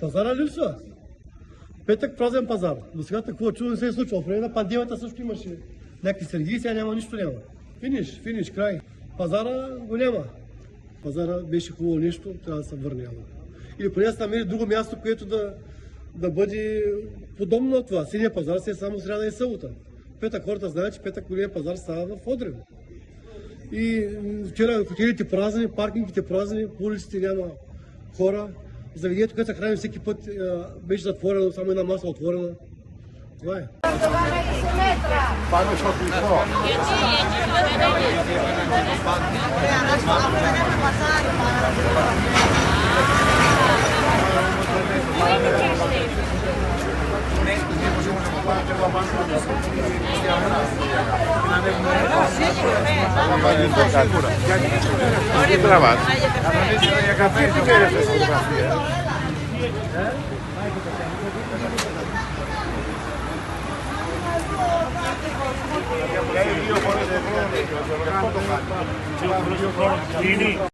Пазара липсва. Петък празен пазар. До сега такова чудо не се е случвало. Преди на пандемията също имаше някакви сергии, сега няма нищо няма. Финиш, край. Пазара го няма. Пазара беше хубаво нещо, трябва да се върне. Или поне да се намери друго място, което да бъде подобно на това. Синия пазар си е само сряда и събота. Петък хората знаят, че петък големия пазар става в Одрин. И вчера хотелите празни, паркингите празни, по улиците няма хора. Заведението, което се храни всеки път, беше затворено, само една маса отворена. Това е. Abbiamo lei io fuori del